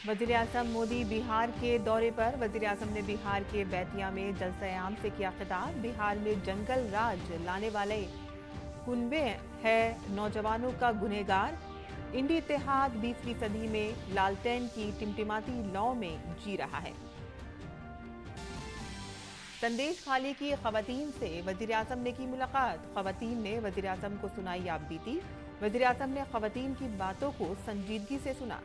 वजीर आजम मोदी बिहार के दौरे पर। वजीर आजम ने बिहार के बैतिया में जलसे-ए-आम से किया खिताब। बिहार में जंगल राज लाने वाले कुनबे है नौजवानों का गुनहगार। इंडी इत्तेहाद 20वीं सदी में लालटेन की टिमटिमाती लौ में जी रहा है। संदेश खाली की खवातीन से वजीर आजम ने की मुलाकात। खवातीन ने वजीर आजम को सुनाई आप बीती। वजीर आजम ने खवातीन की बातों को संजीदगी से सुना।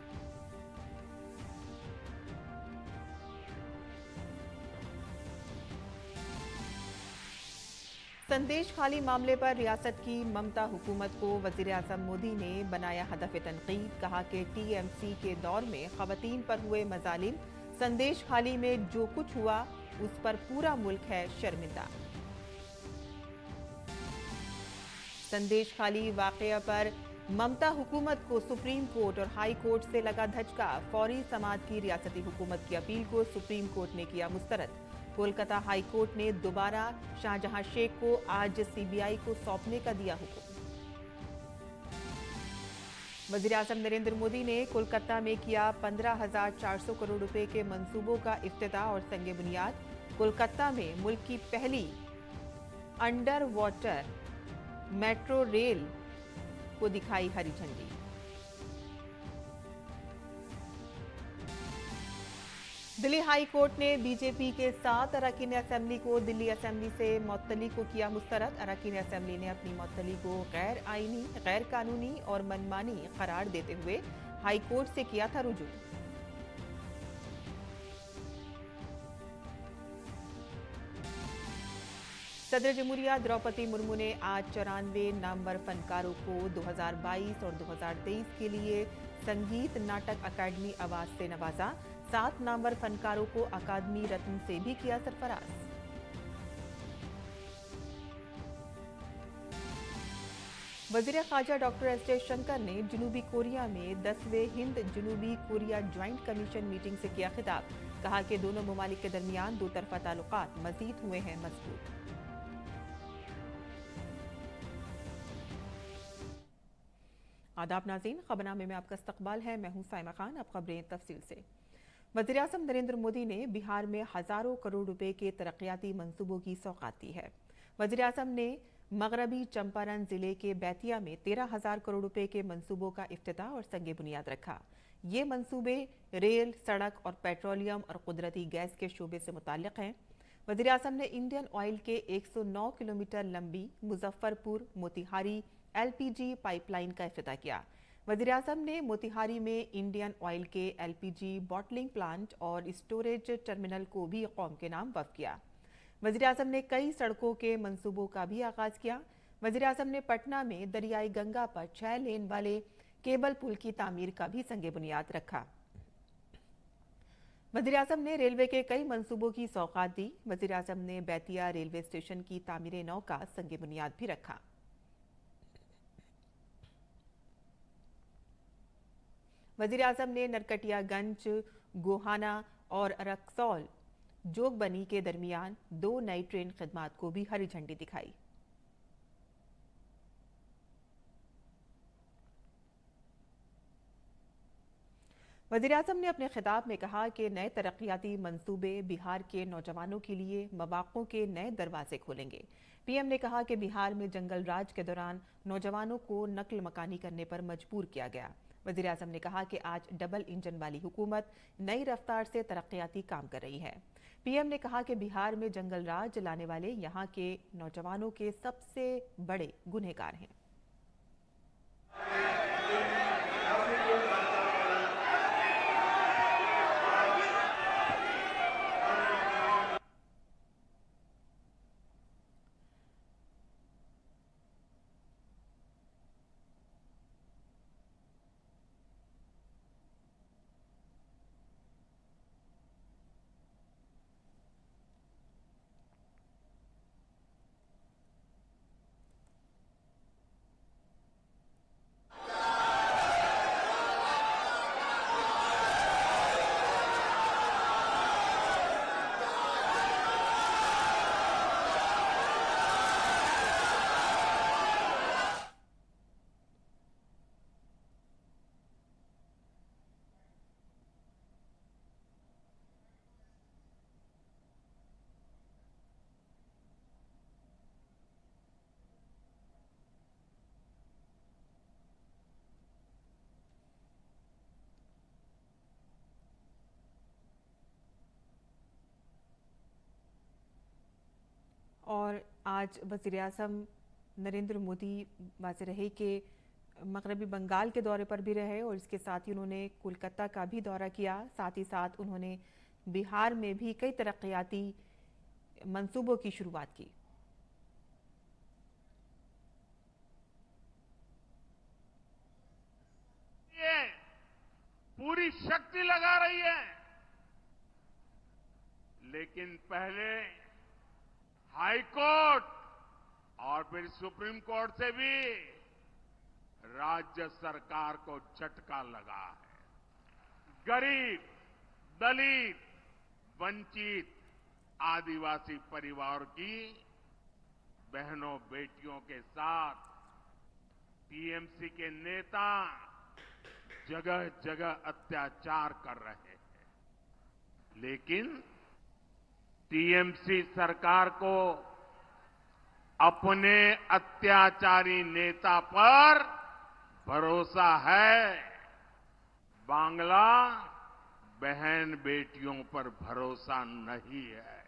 संदेश खाली मामले पर रियासत की ममता हुकूमत को वजीर आजम मोदी ने बनाया हदफ तनकीद। कहा कि टीएमसी के दौर में खवातीन पर हुए मजालिम, संदेश खाली में जो कुछ हुआ उस पर पूरा मुल्क है शर्मिंदा। संदेश खाली वाकया पर ममता हुकूमत को सुप्रीम कोर्ट और हाई कोर्ट से लगा धचका। फौरी समाअत की रियासती हुकूमत की अपील को सुप्रीम कोर्ट ने किया मुस्तरद। कोलकाता हाई कोर्ट ने दोबारा शाहजहां शेख को आज सीबीआई को सौंपने का दिया हुक्म। वजीर आजम नरेंद्र मोदी ने कोलकाता में किया 15,400 करोड़ रुपए के मंसूबों का इफ्तिताह और संगे बुनियाद। कोलकाता में मुल्क की पहली अंडर वाटर मेट्रो रेल को दिखाई हरी झंडी। दिल्ली हाई कोर्ट ने बीजेपी के 7 अरकान असेंबली को दिल्ली असेंबली से मुअत्तली को किया मुस्तरद। अरकान असेंबली ने अपनी मुअत्तली को गैर आईनी, गैर कानूनी और मनमानी करार देते हुए हाई कोर्ट से किया था रुजू। सदर जमहूरिया द्रौपदी मुर्मू ने आज 94 नामवर फनकारों को 2022 और 2023 के लिए संगीत नाटक अकादमी अवार्ड से नवाजा। 7 नामवर फनकारों को अकादमी रत्न से भी किया सरफराज। वजीर खारजा डॉक्टर एस जयशंकर ने जनूबी कोरिया में 10वें हिंद जनूबी कोरिया ज्वाइंट कमीशन मीटिंग से किया खिताब। कहा कि दोनों ममालिक के दरमियान दो तरफा ताल्लुकात मजीद हुए हैं मजबूत। आदाब नाज़रीन, खबरनामे में आपका इस्तकबाल है। मैं हूं साइमा खान। अब खबरें तफसील से। वज़ीर आज़म नरेंद्र मोदी ने बिहार में हजारों करोड़ रुपए के तरक्याती मंसूबों की सौगात दी है। वज़ीर आज़म ने मगरबी चंपारण जिले के बैतिया में 13,000 करोड़ रुपए के मंसूबों का इफ्तिताह और संगे बुनियाद रखा। ये मंसूबे रेल, सड़क और पेट्रोलियम और कुदरती गैस के शोबे से मुताल्लिक हैं। वज़ीर आज़म ने इंडियन ऑयल के 109 किलोमीटर लंबी मुजफ्फरपुर मोतिहारी एलपीजी पाइपलाइन का इफ्तिताह किया। वज़ीर आज़म ने मोतिहारी में इंडियन ऑयल के एलपीजी बॉटलिंग प्लांट और स्टोरेज टर्मिनल को भी कौम के नाम वक्फ किया। वज़ीर आज़म ने कई सड़कों के मंसूबों का भी आगाज किया। वज़ीर आज़म ने पटना में दरियाई गंगा पर 6 लेन वाले केबल पुल की तामीर का भी संगे बुनियाद रखा। वज़ीर आज़म ने रेलवे के कई मंसूबों की सौगात दी। वज़ीर आज़म ने बैतिया रेलवे स्टेशन की तामीर नौ का संगे बुनियाद भी रखा। वज़ीर आज़म ने नरकटियागंज, गोहाना और रक्सौल जोगबनी के दरमियान 2 नई ट्रेन खिदमात को भी हरी झंडी दिखाई। वज़ीर आज़म ने अपने खिताब में कहा कि नए तरक्याती मंसूबे बिहार के नौजवानों के लिए मौक़ों के नए दरवाजे खोलेंगे। पीएम ने कहा कि बिहार में जंगल राज के दौरान नौजवानों को नक्ल मकानी करने पर मजबूर किया गया। वज़ीर आज़म ने कहा कि आज डबल इंजन वाली हुकूमत नई रफ्तार से तरक्याती काम कर रही है। पीएम ने कहा कि बिहार में जंगल राज लाने वाले यहाँ के नौजवानों के सबसे बड़े गुनहगार हैं। और आज वज़ीर-ए-आज़म नरेंद्र मोदी वाज़ेह रहे कि मगरबी बंगाल के दौरे पर भी रहे और इसके साथ ही उन्होंने कोलकाता का भी दौरा किया। साथ ही साथ उन्होंने बिहार में भी कई तरक्याती मंसूबों की शुरुआत की। ये पूरी शक्ति लगा रही है, लेकिन पहले हाई कोर्ट और फिर सुप्रीम कोर्ट से भी राज्य सरकार को झटका लगा है। गरीब, दलित, वंचित, आदिवासी परिवार की बहनों बेटियों के साथ टीएमसी के नेता जगह जगह अत्याचार कर रहे हैं, लेकिन टीएमसी सरकार को अपने अत्याचारी नेता पर भरोसा है, बांग्ला बहन बेटियों पर भरोसा नहीं है।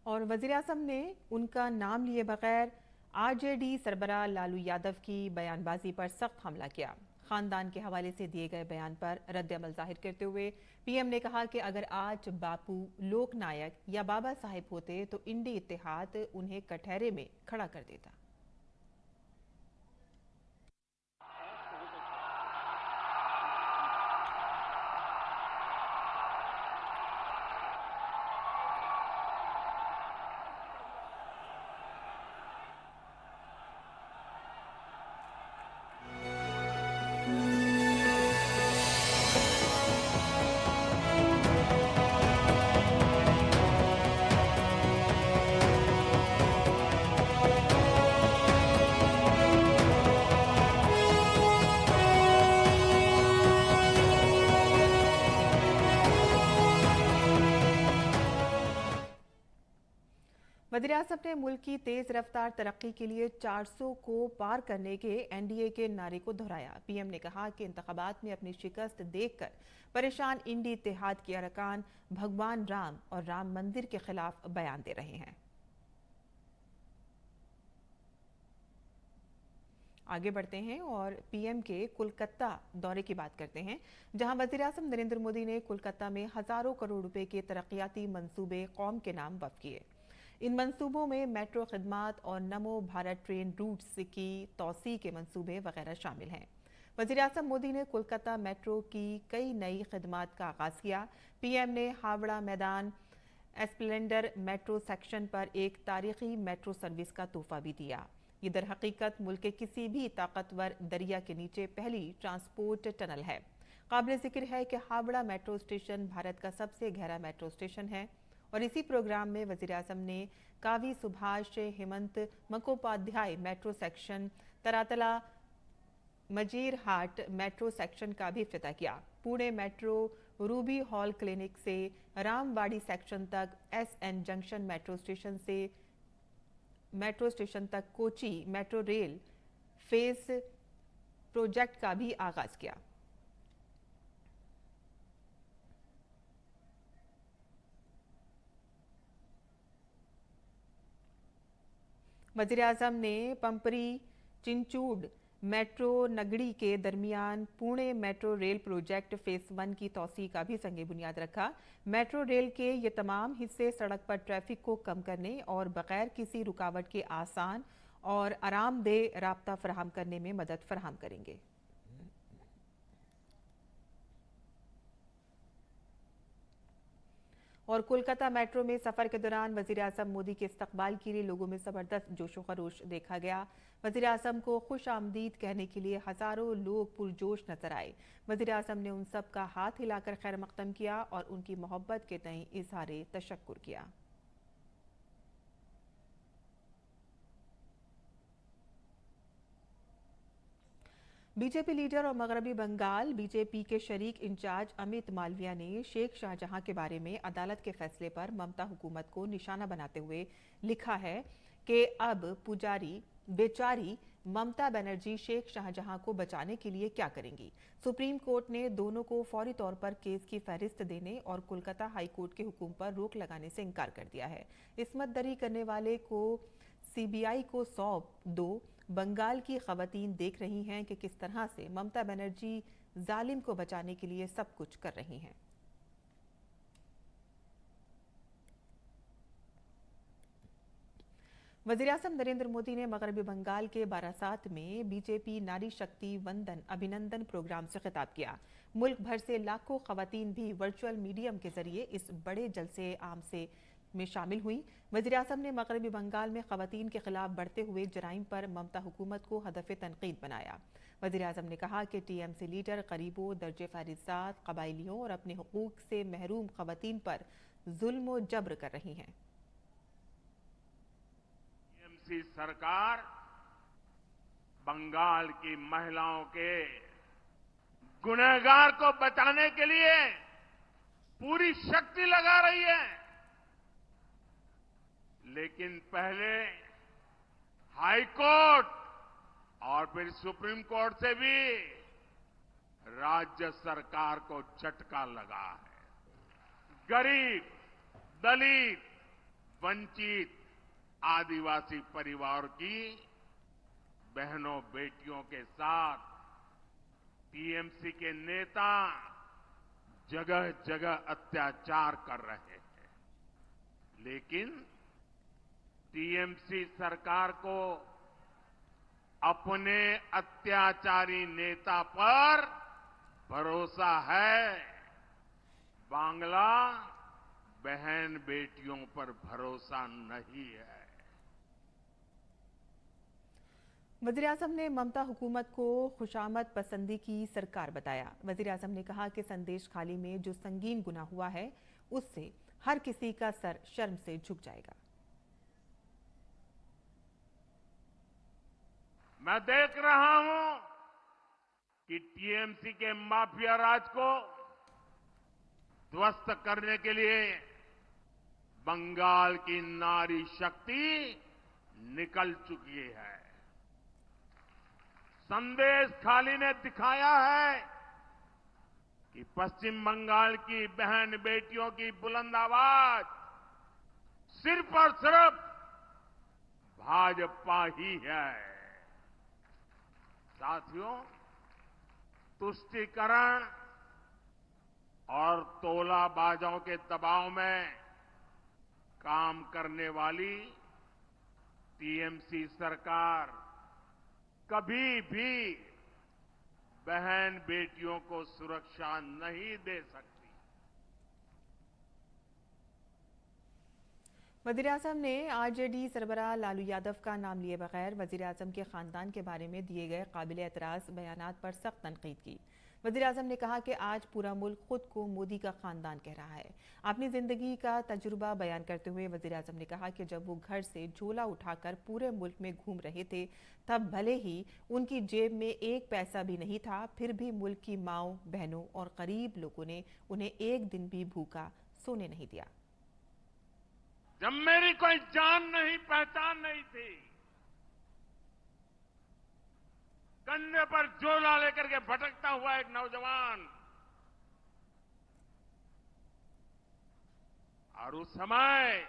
और वज़ीर-ए-आज़म ने उनका नाम लिए बगैर आरजेडी सरबराह लालू यादव की बयानबाजी पर सख्त हमला किया। खानदान के हवाले से दिए गए बयान पर रद्द-ए-अमल जाहिर करते हुए पीएम ने कहा कि अगर आज बापू, लोकनायक या बाबा साहेब होते तो इंडी इत्तेहाद उन्हें कटहरे में खड़ा कर देता। वज़ीर-ए-आज़म ने मुल्क की तेज रफ्तार तरक्की के लिए 400 को पार करने के एनडीए के नारे को दोहराया। पीएम ने कहा कि इंतखाबात में अपनी शिकस्त देखकर परेशान इंडी इत्तेहाद के अरकान भगवान राम और राम मंदिर के खिलाफ बयान दे रहे हैं। आगे बढ़ते हैं और पीएम के कोलकाता दौरे की बात करते हैं, जहां वज़ीर-ए-आज़म नरेंद्र मोदी ने कोलकाता में हजारों करोड़ रुपए के तरक्याती मंसूबे कौम के नाम वक्फ किए। इन मंसूबों में मेट्रो खिदमात और नमो भारत ट्रेन रूट्स की तौसी के मंसूबे वगैरह शामिल हैं। वज़ीर-ए-आज़म मोदी ने कोलकाता मेट्रो की कई नई खिदमात का आगाज किया। पीएम ने हावड़ा मैदान एस्प्लेंडर मेट्रो सेक्शन पर एक तारीखी मेट्रो सर्विस का तोहफा भी दिया। ये दर हकीकत मुल्क के किसी भी ताकतवर दरिया के नीचे पहली ट्रांसपोर्ट टनल है। काबिल जिक्र है कि हावड़ा मेट्रो स्टेशन भारत का सबसे गहरा मेट्रो स्टेशन है और इसी प्रोग्राम में वज़ीर-ए-आज़म ने कावी सुभाष हेमंत मुखोपाध्याय मेट्रो सेक्शन, तरातला मजीर हाट मेट्रो सेक्शन का भी इफ्तिताह किया। Pune metro Ruby hall clinic से रामवाड़ी सेक्शन तक, एसएन जंक्शन मेट्रो स्टेशन तक Kochi metro rail phase project का भी आगाज किया। वज़ीर-ए-आज़म ने पंपरी चिंचूड मेट्रो नगड़ी के दरमियान Pune metro rail project phase 1 की तौसी का भी संगे बुनियाद रखा। मेट्रो रेल के ये तमाम हिस्से सड़क पर ट्रैफिक को कम करने और बगैर किसी रुकावट के आसान और आरामदेह राब्ता फराहम करने में मदद फराहम करेंगे। और कोलकाता मेट्रो में सफर के दौरान वज़ीर-ए-आज़म मोदी के इस्तकबाल के लिए लोगों में जबरदस्त जोशो खरोश देखा गया। वज़ीर-ए-आज़म को खुश आमदीद कहने के लिए हजारों लोग पुरजोश नजर आए। वज़ीर-ए-आज़म ने उन सब का हाथ हिलाकर खैर मकदम किया और उनकी मोहब्बत के तय इज़हार तशक्कुर किया। बीजेपी लीडर और मगरबी बंगाल बीजेपी के शरीक इंचार्ज अमित मालविया ने शेख शाहजहां के बारे में अदालत के फैसले पर ममता हुकूमत को निशाना बनाते हुए लिखा है कि अब बेचारी ममता बनर्जी शेख शाहजहां को बचाने के लिए क्या करेंगी? सुप्रीम कोर्ट ने दोनों को फौरी तौर पर केस की फहरिस्त देने और कोलकाता हाई कोर्ट के हुक्म पर रोक लगाने से इनकार कर दिया है। इसमत दरी करने वाले को सीबीआई को सौंप दो। बंगाल की खवातीन देख रही हैं कि किस तरह से ममता बनर्जी जालिम को बचाने के लिए सब कुछ कर रही हैं। वज़ीर-ए-आज़म नरेंद्र मोदी ने मगरबी बंगाल के बारासात में बीजेपी नारी शक्ति वंदन अभिनंदन प्रोग्राम से खिताब किया। मुल्क भर से लाखों खवातीन भी वर्चुअल मीडियम के जरिए इस बड़े जलसे आम से में शामिल हुई। वज़ीर-ए-आज़म ने मगरबी बंगाल में खवातीन के खिलाफ बढ़ते हुए जराइम पर ममता हुकूमत को हदफ तनकीद बनाया। वज़ीर-ए-आज़म ने कहा कि टीएमसी लीडर गरीबों, दर्जे फारिजात, कबाइलियों और अपने हुकूक से महरूम खवातीन पर जुल्म व जबर कर रही हैं। टीएमसी सरकार बंगाल की महिलाओं के गुनहगार को बचाने के लिए पूरी शक्ति लगा रही है, लेकिन पहले हाई कोर्ट और फिर सुप्रीम कोर्ट से भी राज्य सरकार को झटका लगा है। गरीब, दलित, वंचित, आदिवासी परिवार की बहनों बेटियों के साथ टीएमसी के नेता जगह जगह अत्याचार कर रहे हैं, लेकिन टीएमसी सरकार को अपने अत्याचारी नेता पर भरोसा है, बांग्ला बहन बेटियों पर भरोसा नहीं है। वज़ीर-ए-आज़म ने ममता हुकूमत को खुशामद पसंदी की सरकार बताया। वज़ीर-ए-आज़म ने कहा कि संदेश खाली में जो संगीन गुनाह हुआ है उससे हर किसी का सर शर्म से झुक जाएगा। मैं देख रहा हूं कि टीएमसी के माफिया राज को ध्वस्त करने के लिए बंगाल की नारी शक्ति निकल चुकी है। संदेश खाली ने दिखाया है कि पश्चिम बंगाल की बहन बेटियों की बुलंद आवाज सिर्फ और सिर्फ भाजपा ही है। साथियों, तुष्टीकरण और तोलाबाजों के दबाव में काम करने वाली टीएमसी सरकार कभी भी बहन बेटियों को सुरक्षा नहीं दे सकती। वज़ीर-ए-आज़म ने आरजेडी सरबराह लालू यादव का नाम लिए बगैर वज़ीर-ए-आज़म के खानदान के बारे में दिए गए काबिल एतराज़ बयानात पर सख्त तनकीद की। वज़ीर-ए-आज़म ने कहा कि आज पूरा मुल्क खुद को मोदी का खानदान कह रहा है। अपनी जिंदगी का तजुर्बा बयान करते हुए वज़ीर-ए-आज़म ने कहा कि जब वो घर से झोला उठाकर पूरे मुल्क में घूम रहे थे तब भले ही उनकी जेब में एक पैसा भी नहीं था, फिर भी मुल्क की माओं, बहनों और गरीब लोगों ने उन्हें एक दिन भी भूखा सोने नहीं दिया। जब मेरी कोई जान नहीं, पहचान नहीं थी, कंधे पर झोला लेकर के भटकता हुआ एक नौजवान, और उस समय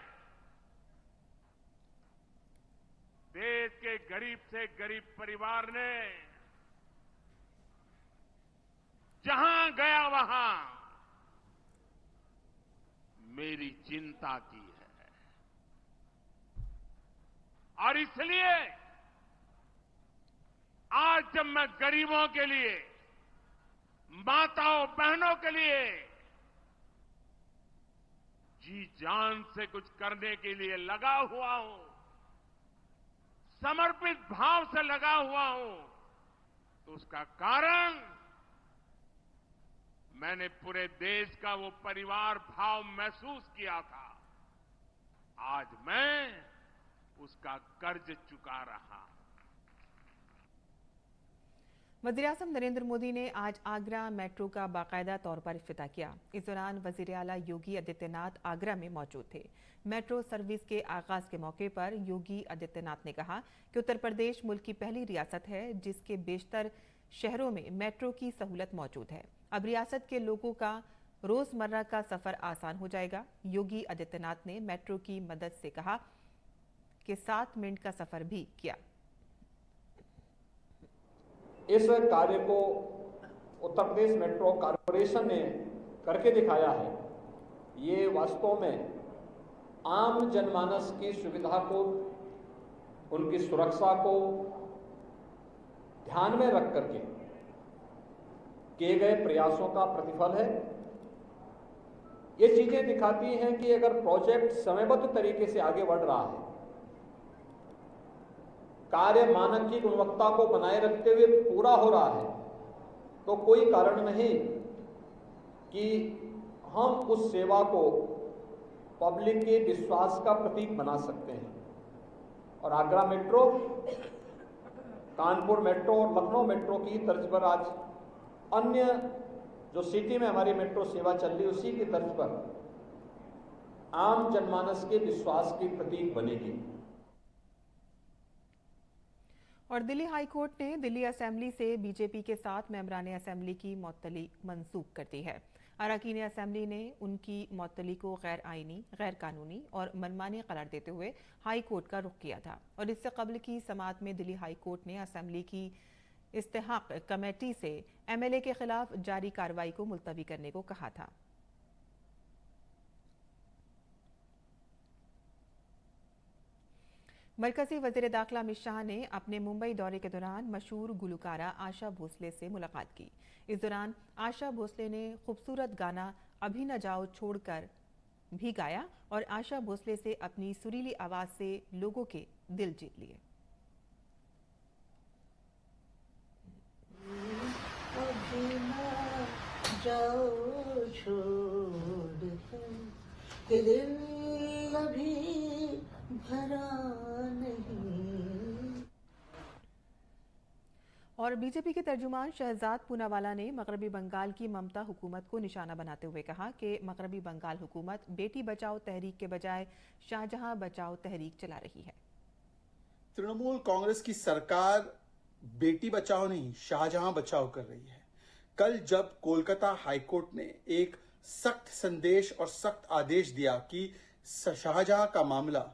देश के गरीब से गरीब परिवार ने जहां गया वहां मेरी चिंता की है। और इसलिए आज जब मैं गरीबों के लिए, माताओं बहनों के लिए जी जान से कुछ करने के लिए लगा हुआ हूं, समर्पित भाव से लगा हुआ हूं, तो उसका कारण मैंने पूरे देश का वो परिवार भाव महसूस किया था। आज मैं उसका कर्ज चुका रहा। वज़ीर-ए-आज़म नरेंद्र मोदी ने आज आगरा मेट्रो का बाकायदा तौर पर इफ्तिताह किया। इस दौरान वज़ीर आला योगी आदित्यनाथ आगरा में मौजूद थे। मेट्रो सर्विस के आगाज के मौके पर योगी आदित्यनाथ ने कहा कि उत्तर प्रदेश मुल्क की पहली रियासत है जिसके बेशतर शहरों में मेट्रो की सहूलत मौजूद है। अब रियासत के लोगों का रोजमर्रा का सफर आसान हो जाएगा। योगी आदित्यनाथ ने मेट्रो की मदद से कहा कि 7 मिनट का सफर भी किया। इस कार्य को उत्तर प्रदेश मेट्रो कॉरपोरेशन ने करके दिखाया है। ये वास्तव में आम जनमानस की सुविधा को, उनकी सुरक्षा को ध्यान में रख करके किए गए प्रयासों का प्रतिफल है। ये चीजें दिखाती हैं कि अगर प्रोजेक्ट समयबद्ध तरीके से आगे बढ़ रहा है, कार्य मानक की गुणवत्ता को बनाए रखते हुए पूरा हो रहा है, तो कोई कारण नहीं कि हम उस सेवा को पब्लिक के विश्वास का प्रतीक बना सकते हैं। और आगरा मेट्रो, कानपुर मेट्रो और लखनऊ मेट्रो की तर्ज पर आज अन्य जो सिटी में हमारी मेट्रो सेवा चल रही है उसी की तर्ज पर आम जनमानस के विश्वास की प्रतीक बनेगी। और दिल्ली हाई कोर्ट ने दिल्ली असेंबली से बीजेपी के 7 मेंबरान असेंबली की मअतली मंसूख कर दी है। अरकान असेंबली ने उनकी मअतली को गैर आईनी, गैर कानूनी और मनमानी करार देते हुए हाई कोर्ट का रुख किया था। और इससे कबल की समाअत में दिल्ली हाई कोर्ट ने असेंबली की इस्तेहाक कमेटी से एमएलए के खिलाफ जारी कार्रवाई को मुलतवी करने को कहा था। मरकजी वज़ीर दाखिला अमित शाह ने अपने मुंबई दौरे के दौरान मशहूर गुलकारा आशा भोसले से मुलाकात की। इस दौरान आशा भोसले ने खूबसूरत गाना अभी न जाओ छोड़कर भी गाया और आशा भोसले से अपनी सुरीली आवाज से लोगों के दिल जीत लिए। अभी न जाओ छोड़कर कि दिल अभी भरा नहीं। और बीजेपी के तर्जुमान शहजाद पूनावाला ने मगरबी बंगाल की ममता हुकूमत को निशाना बनाते हुए कहा कि मगरबी बंगाल हुकूमत बेटी बचाओ तहरीक के बजाय शाहजहां बचाओ तहरीक चला रही है। तृणमूल कांग्रेस की सरकार बेटी बचाओ नहीं, शाहजहां बचाओ कर रही है। कल जब कोलकाता हाईकोर्ट ने एक सख्त संदेश और सख्त आदेश दिया कि शाहजहां का मामला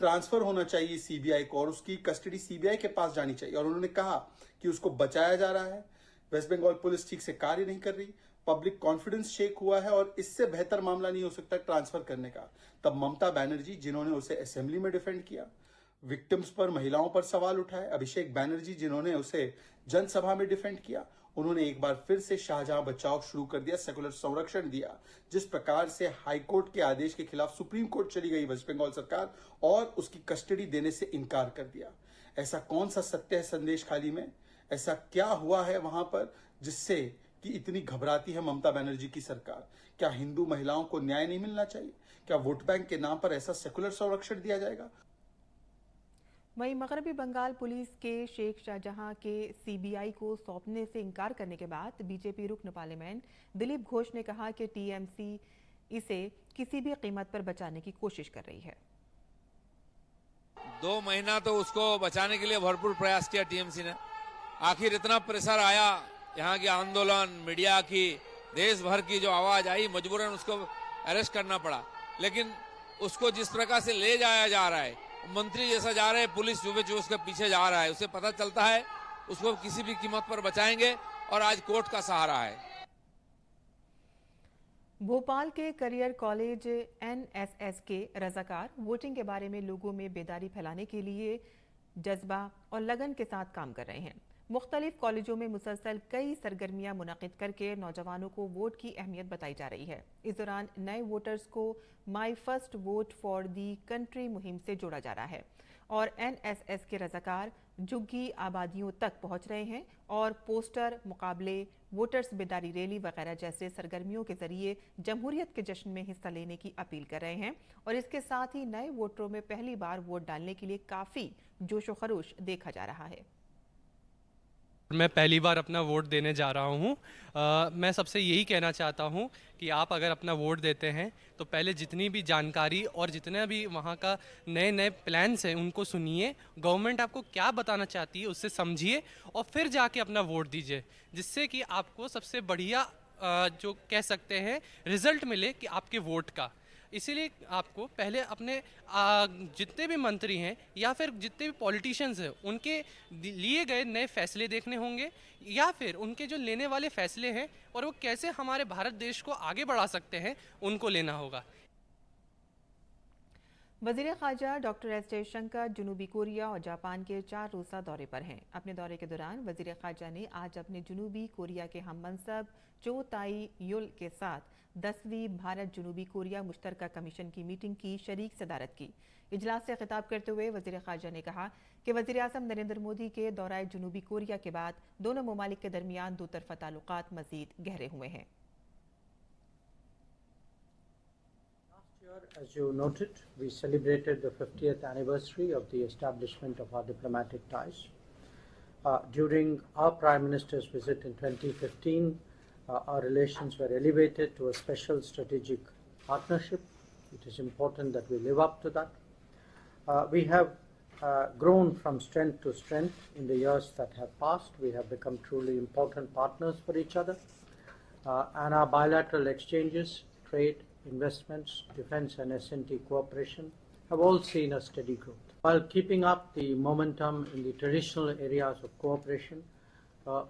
ट्रांसफर होना चाहिए सीबीआई को और उसकी कस्टडी सीबीआई के पास जानी चाहिए, और उन्होंने कहा कि उसको बचाया जा रहा है, वेस्ट बंगाल पुलिस ठीक से कार्य नहीं कर रही, पब्लिक कॉन्फिडेंस शेक हुआ है और इससे बेहतर मामला नहीं हो सकता ट्रांसफर करने का। तब ममता बनर्जी, जिन्होंने उसे असेंबली में डिफेंड किया, विक्टिम्स पर, महिलाओं पर सवाल उठाए, अभिषेक बैनर्जी जिन्होंने उसे जनसभा में डिफेंड किया, उन्होंने एक बार फिर से शाहजहां बचाओ शुरू कर दिया, सेकुलर संरक्षण दिया। जिस प्रकार से हाईकोर्ट के आदेश के खिलाफ सुप्रीम कोर्ट चली गई वेस्ट बंगाल सरकार और उसकी कस्टडी देने से इनकार कर दिया। ऐसा कौन सा सत्य है संदेश खाली में? ऐसा क्या हुआ है वहां पर जिससे कि इतनी घबराती है ममता बनर्जी की सरकार? क्या हिंदू महिलाओं को न्याय नहीं मिलना चाहिए? क्या वोट बैंक के नाम पर ऐसा सेकुलर संरक्षण दिया जाएगा? वहीं मगरबी बंगाल पुलिस के शेख शाहजहां के सीबीआई को सौंपने से इनकार करने के बाद बीजेपी रुकन पार्लियामेंट दिलीप घोष ने कहा कि टीएमसी इसे किसी भी कीमत पर बचाने की कोशिश कर रही है। 2 महीना तो उसको बचाने के लिए भरपूर प्रयास किया टीएमसी ने। आखिर इतना प्रेशर आया, यहाँ की आंदोलन, मीडिया की, देश भर की जो आवाज आई, मजबूरन उसको अरेस्ट करना पड़ा। लेकिन उसको जिस प्रकार से ले जाया जा रहा है, मंत्री जैसा जा रहे हैं, पुलिस जो उसके पीछे जा रहा है, उसे पता चलता है उसको किसी भी कीमत पर बचाएंगे और आज कोर्ट का सहारा है। भोपाल के करियर कॉलेज एनएसएस के रजाकार वोटिंग के बारे में लोगों में बेदारी फैलाने के लिए जज्बा और लगन के साथ काम कर रहे हैं। मुख्तलिफ कॉलेजों में मुसलसल कई सरगर्मियां मुनक़िद करके नौजवानों को वोट की अहमियत बताई जा रही है। इस दौरान नए वोटर्स को my first vote for the country मुहिम से जोड़ा जा रहा है और एनएसएस के रजाकार झुग्गी आबादियों तक पहुंच रहे हैं और पोस्टर, मुकाबले, वोटर्स बेदारी रैली वगैरह जैसे सरगर्मियों के जरिए जमहूरियत के जश्न में हिस्सा लेने की अपील कर रहे हैं। और इसके साथ ही नए वोटरों में पहली बार वोट डालने के लिए काफ़ी जोशो खरोश देखा जा रहा है। मैं पहली बार अपना वोट देने जा रहा हूँ। मैं सबसे यही कहना चाहता हूँ कि आप अगर अपना वोट देते हैं तो पहले जितनी भी जानकारी और जितने भी वहाँ का नए नए प्लान्स हैं उनको सुनिए, गवर्नमेंट आपको क्या बताना चाहती है उससे समझिए और फिर जाके अपना वोट दीजिए, जिससे कि आपको सबसे बढ़िया जो कह सकते हैं रिजल्ट मिले कि आपके वोट का। इसीलिए आपको पहले अपने जितने भी मंत्री हैं या फिर जितने भी पॉलिटिशियंस हैं उनके लिए गए नए फैसले देखने होंगे, या फिर उनके जो लेने वाले फैसले हैं और वो कैसे हमारे भारत देश को आगे बढ़ा सकते हैं उनको लेना होगा। वज़ीर ख़ारजा डॉक्टर एस जयशंकर जनूबी कोरिया और जापान के 4 रोज़ा दौरे पर हैं। अपने दौरे के दौरान वज़ीर ख़ारजा ने आज अपने जनूबी कोरिया के हममंसब चो ताई युल के साथ 10वीं भारत जनूबी कोरिया मुश्तरका कमीशन की मीटिंग की शरीक सदारत की। इजलास से खिताब करते हुए वज़ीर ख़ारजा ने कहा कि वज़ीर आज़म नरेंद्र मोदी के दौराए जनूबी कोरिया के बाद दोनों ममालिक के दरमियान दोतरफ़ा ताल्लुकात मज़ीद गहरे हुए हैं। As you noted, we celebrated the 50th anniversary of the establishment of our diplomatic ties. During our Prime Minister's visit in 2015, our relations were elevated to a special strategic partnership. It is important that we live up to that. We have grown from strength to strength in the years that have passed. We have become truly important partners for each other. And our bilateral exchanges, trade, investments, defense and S&T cooperation have all seen a steady growth. While keeping up the momentum in the traditional areas of cooperation,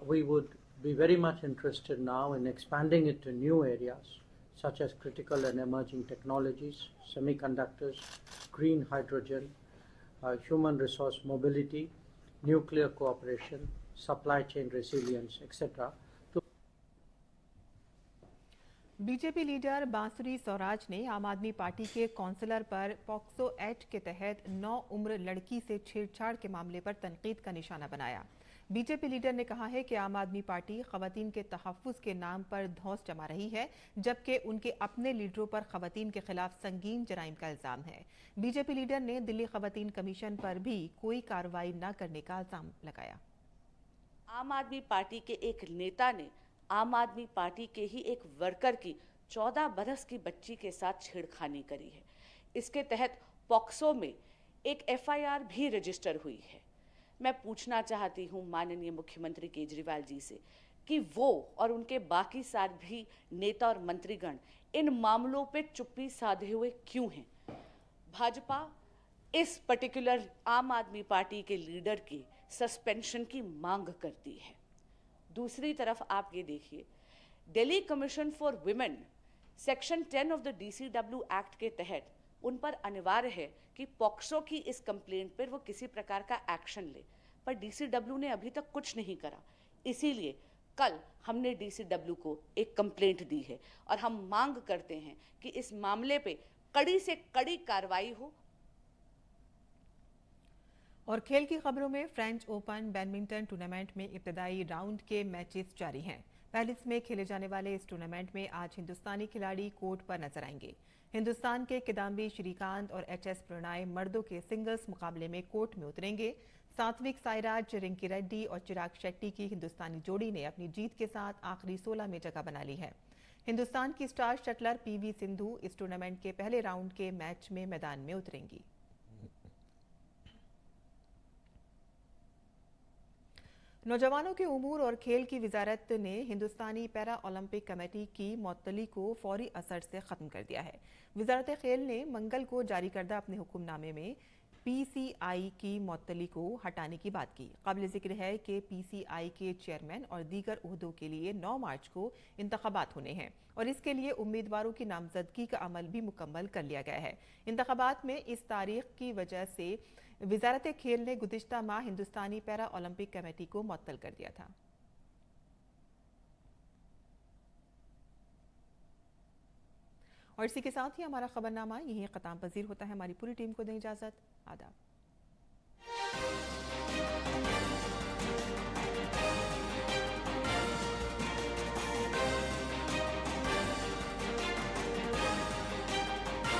we would be very much interested now in expanding it to new areas such as critical and emerging technologies, semiconductors, green hydrogen, human resource mobility, nuclear cooperation, supply chain resilience, etc. BJP leader बांसुरी स्वराज ने आम आदमी party के counsellor पर POCSO act के तहत 9 उम्र लड़की से छेड़छाड़ के मामले पर तनकीद का निशाना बनाया। बीजेपी लीडर ने कहा है कि आम आदमी पार्टी खवातीन के तहफ्फुज के नाम पर धौंस जमा रही है, जबकि उनके अपने लीडरों पर खवातीन के खिलाफ संगीन जराइम का इल्जाम है। बीजेपी लीडर ने दिल्ली खवातीन कमीशन पर भी कोई कार्रवाई न करने का इल्जाम लगाया। आम आदमी पार्टी के एक नेता ने आम आदमी पार्टी के ही एक वर्कर की 14 बरस की बच्ची के साथ छेड़खानी करी है। इसके तहत पॉक्सो में एक एफआईआर भी रजिस्टर हुई है। मैं पूछना चाहती हूं माननीय मुख्यमंत्री केजरीवाल जी से कि वो और उनके बाकी सारे नेता और मंत्रीगण इन मामलों पे चुप्पी साधे हुए क्यों हैं। भाजपा इस पर्टिकुलर आम आदमी पार्टी के लीडर की सस्पेंशन की मांग करती है। दूसरी तरफ आप ये देखिए, Delhi commission for women section 10 of the DCW act के तहत उन पर अनिवार्य है कि पॉक्सो की इस कंप्लेंट पर वो किसी प्रकार का एक्शन ले, पर DCW ने अभी तक कुछ नहीं करा। इसीलिए कल हमने DCW को एक कंप्लेंट दी है और हम मांग करते हैं कि इस मामले पे कड़ी से कड़ी कार्रवाई हो। और खेल की खबरों में फ्रेंच ओपन बैडमिंटन टूर्नामेंट में इब्तदाई राउंड के मैचेस जारी हैं। पेरिस में खेले जाने वाले इस टूर्नामेंट में आज हिंदुस्तानी खिलाड़ी कोर्ट पर नजर आएंगे। हिंदुस्तान के किदाम्बी श्रीकांत और HS प्रणय मर्दों के सिंगल्स मुकाबले में कोर्ट में उतरेंगे। सात्विक साईराज, रिंकी रेड्डी और चिराग शेट्टी की हिंदुस्तानी जोड़ी ने अपनी जीत के साथ आखिरी 16 में जगह बना ली है। हिंदुस्तान की स्टार शटलर PV सिंधु इस टूर्नामेंट के पहले राउंड के मैच में मैदान में उतरेंगी। नौजवानों के उमूर और खेल की वजारत ने हिंदुस्तानी पैरा ओलंपिक कमेटी की मुअत्तली को फौरी असर से ख़त्म कर दिया है। वजारत खेल ने मंगल को जारी करदा अपने हुक्मनामे में PCI की मुअत्तली को हटाने की बात की। काबिल जिक्र है कि PCI के चेयरमैन और दीगर ओहदों के लिए 9 मार्च को इंतखाबात होने हैं और इसके लिए उम्मीदवारों की नामजदगी का अमल भी मुकम्मल कर लिया गया है। इंतखाबात में इस तारीख की वजह से वजारत खेल ने गुज़िश्ता माह हिंदुस्तानी पैरा ओलंपिक कमेटी को मुअत्तल कर दिया था। और इसी के साथ ही हमारा खबरनामा यहीं ख़त्म पज़ीर होता है। हमारी पूरी टीम को दें इजाज़त। आदाब।